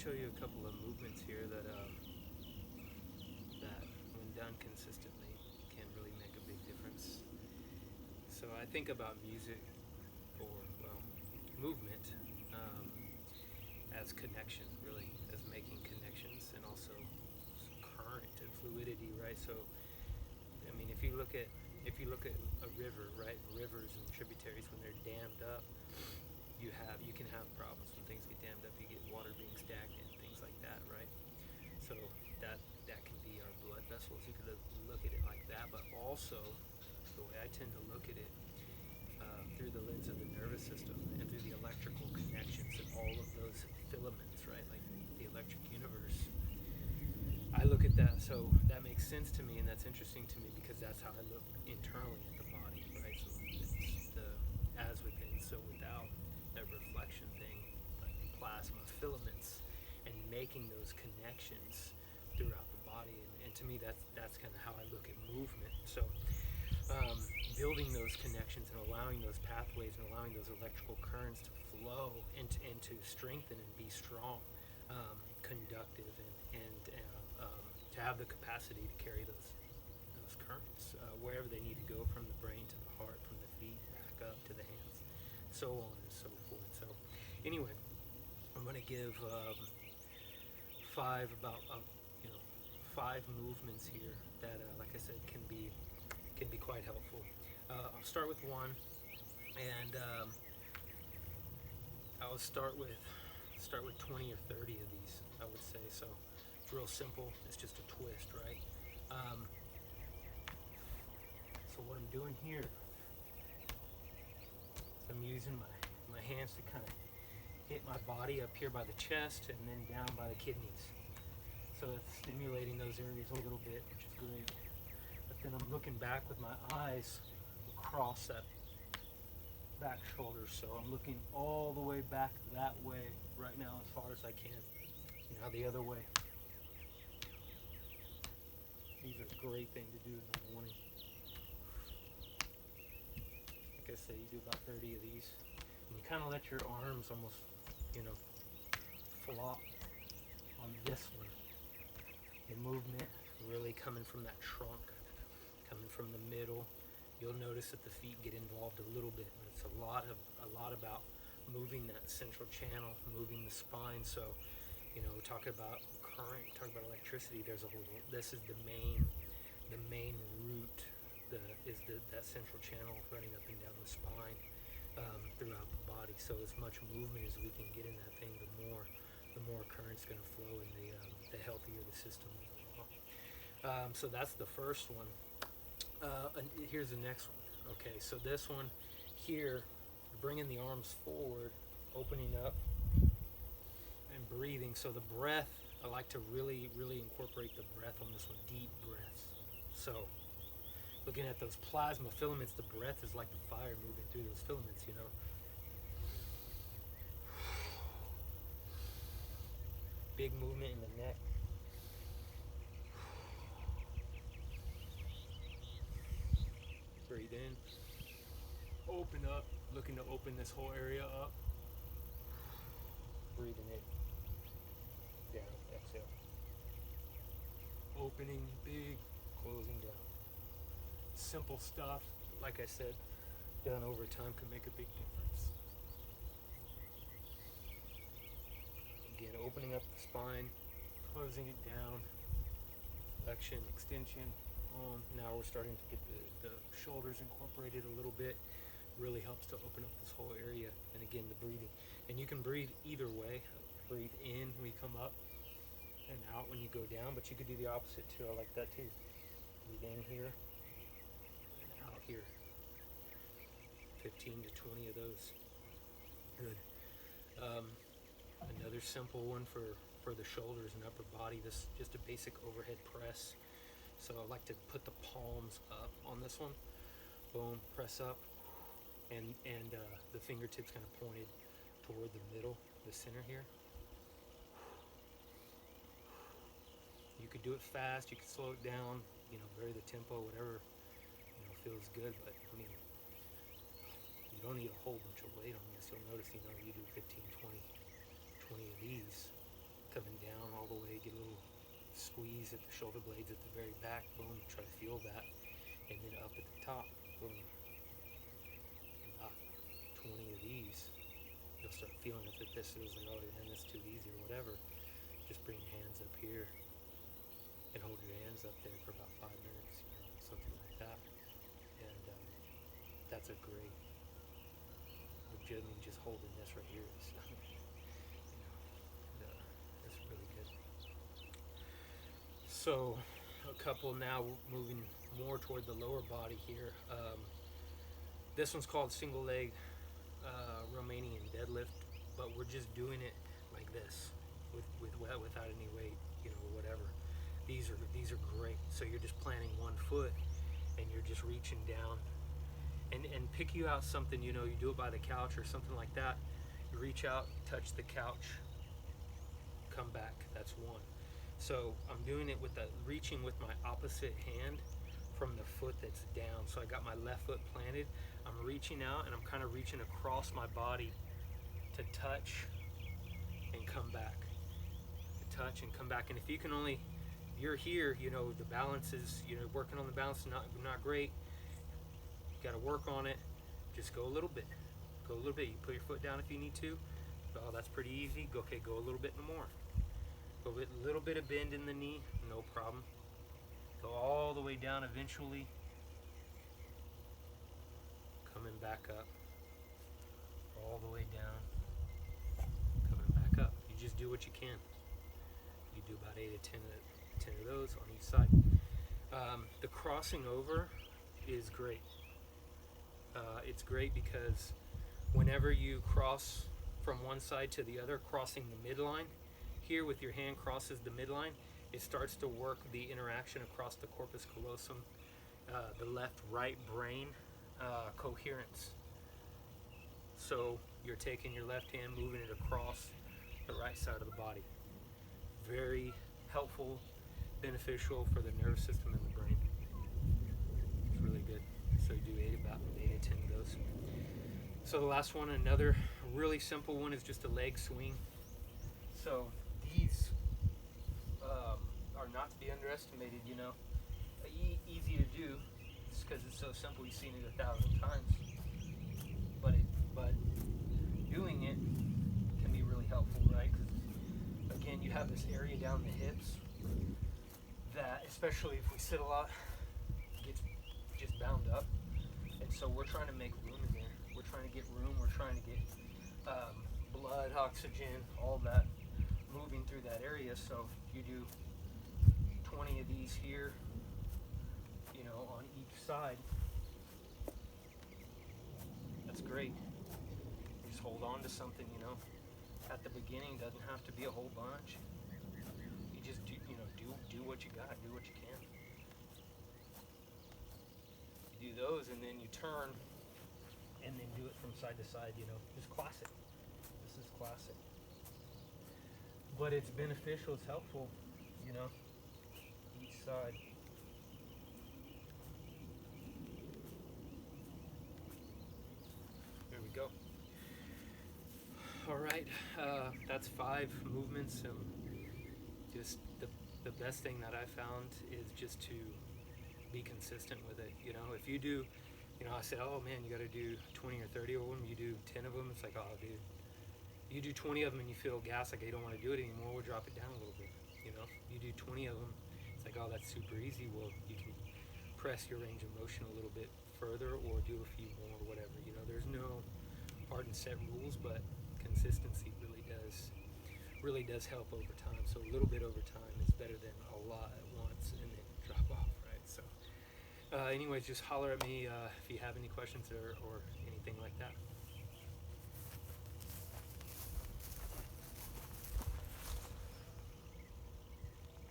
show you a couple of movements here that when done consistently can really make a big difference. So I think about music, or well, movement, um, as connection, really, as making connections, and also current and fluidity, right? So I mean, if you look at a river, right? Rivers and tributaries, when they're dammed up, you can have problems when things get dammed up. You get water being stagnant, things like that, right? So that can be our blood vessels. You could look at it like that, but also the way I tend to look at it, through the lens of the nervous system and through the electrical connections and all of those filaments, right? Like the electric universe. I look at that, so that makes sense to me, and that's interesting to me because that's how I look internally at the body, right? So it's the as within, so without, that reflection thing, like plasma filaments, and making those connections throughout the body. And to me, that's kind of how I look at movement. So building those connections and allowing those pathways and allowing those electrical currents to flow and to strengthen and be strong, conductive, and to have the capacity to carry those currents wherever they need to go, from the brain to the heart, from the feet back up to the hands, so on and so forth. So anyway, I'm going to give five about you know five movements here that, like I said, can be quite helpful. I'll start with one, and I'll start with 20 or 30 of these, I would say. So it's real simple. It's just a twist, right? So what I'm doing here is I'm using my hands to kind of hit my body up here by the chest and then down by the kidneys. So it's stimulating those areas a little bit, which is great. But then I'm looking back with my eyes across that back shoulder. So I'm looking all the way back that way right now as far as I can. Now the other way. These are a great thing to do in the morning. Like I say, you do about 30 of these. And you kind of let your arms almost, flop on this one. The movement really coming from that trunk, coming from the middle. You'll notice that the feet get involved a little bit, but it's a lot about moving that central channel, moving the spine. So, talk about current, talk about electricity. This is the main route, that central channel running up and down the spine, throughout the body. So as much movement as we can get in that thing, the more current's going to flow, and the healthier the system overall. So that's the first one. And here's the next one. Okay, so this one here, bringing the arms forward, opening up, and breathing. So the breath, I like to really, really incorporate the breath on this one, deep breaths. So looking at those plasma filaments, the breath is like the fire moving through those filaments, Big movement in the neck. Breathe in. Open up. Looking to open this whole area up. Breathing in. Down. Exhale. Opening big. Closing down. Simple stuff. Like I said, done over time can make a big difference. Again, opening up the spine, closing it down, flexion, extension. Now we're starting to get the shoulders incorporated a little bit. Really helps to open up this whole area. And again, the breathing. And you can breathe either way. Breathe in when you come up, and out when you go down. But you could do the opposite too. I like that too. Breathe in here, and out here. 15 to 20 of those. Good. Another simple one for the shoulders and upper body. This just a basic overhead press. So I like to put the palms up on this one. Boom, press up, and the fingertips kind of pointed toward the middle, the center here. You could do it fast. You could slow it down. Vary the tempo, whatever feels good. But I mean, you don't need a whole bunch of weight on this. You'll notice, you do 15, 20 of these, a coming down all the way, get a little squeeze at the shoulder blades at the very back, boom, try to feel that, and then up at the top, boom. About 20 of these, you'll start feeling if this feels like, oh man, that's too easy or whatever. Just bring your hands up here and hold your hands up there for about 5 minutes, something like that. And that's a great, I mean, just holding this right here is, it's really good. So a couple now, moving more toward the lower body here. This one's called single leg Romanian deadlift, but we're just doing it like this without any weight, whatever. These are great. So you're just planting one foot and you're just reaching down and pick you out something, you do it by the couch or something like that. You reach out, touch the couch, come back. That's one. So I'm doing it reaching with my opposite hand from the foot that's down. So I got my left foot planted. I'm reaching out and I'm kind of reaching across my body to touch and come back. To touch and come back. And if you can you're here, the balance is, working on the balance is not great. You got to work on it. Just go a little bit. Go a little bit. You put your foot down if you need to. Oh, that's pretty easy. Okay, go a little bit more. Go a little bit of bend in the knee, no problem. Go all the way down eventually. Coming back up. All the way down. Coming back up. You just do what you can. You do about 8 to 10 of those on each side. The crossing over is great. It's great because whenever you cross from one side to the other, crossing the midline, here with your hand crosses the midline, it starts to work the interaction across the corpus callosum, the left-right brain coherence. So you're taking your left hand, moving it across the right side of the body. Very helpful, beneficial for the nervous system and the brain. It's really good. So you do about 8 to 10 of those. So the last one, another really simple one, is just a leg swing. So these are not to be underestimated, easy to do just because it's so simple. You've seen it 1,000 times, but doing it can be really helpful, right? Because again, you have this area down the hips that, especially if we sit a lot, gets just bound up, and so we're trying to make room in there. We're trying to get room. We're trying to get blood, oxygen, all that moving through that area. So you do 20 of these here, on each side. That's great. You just hold on to something, At the beginning, doesn't have to be a whole bunch. You just do what you got, do what you can. You do those, and then you turn, and then do it from side to side. Just classic. This is classic. But it's beneficial, it's helpful, each side. There we go. All right, that's 5 movements, and just the best thing that I found is just to be consistent with it. If you do, I said, oh man, you got to do 20 or 30 of them. You do 10 of them, it's like, oh dude. You do 20 of them and you feel gas, like you don't want to do it anymore, we'll drop it down a little bit, You do 20 of them, it's like, oh, that's super easy. Well, you can press your range of motion a little bit further or do a few more or whatever, There's no hard and set rules, but consistency really does help over time. So a little bit over time is better than a lot at once and then drop off, right? So anyways, just holler at me if you have any questions or anything like that.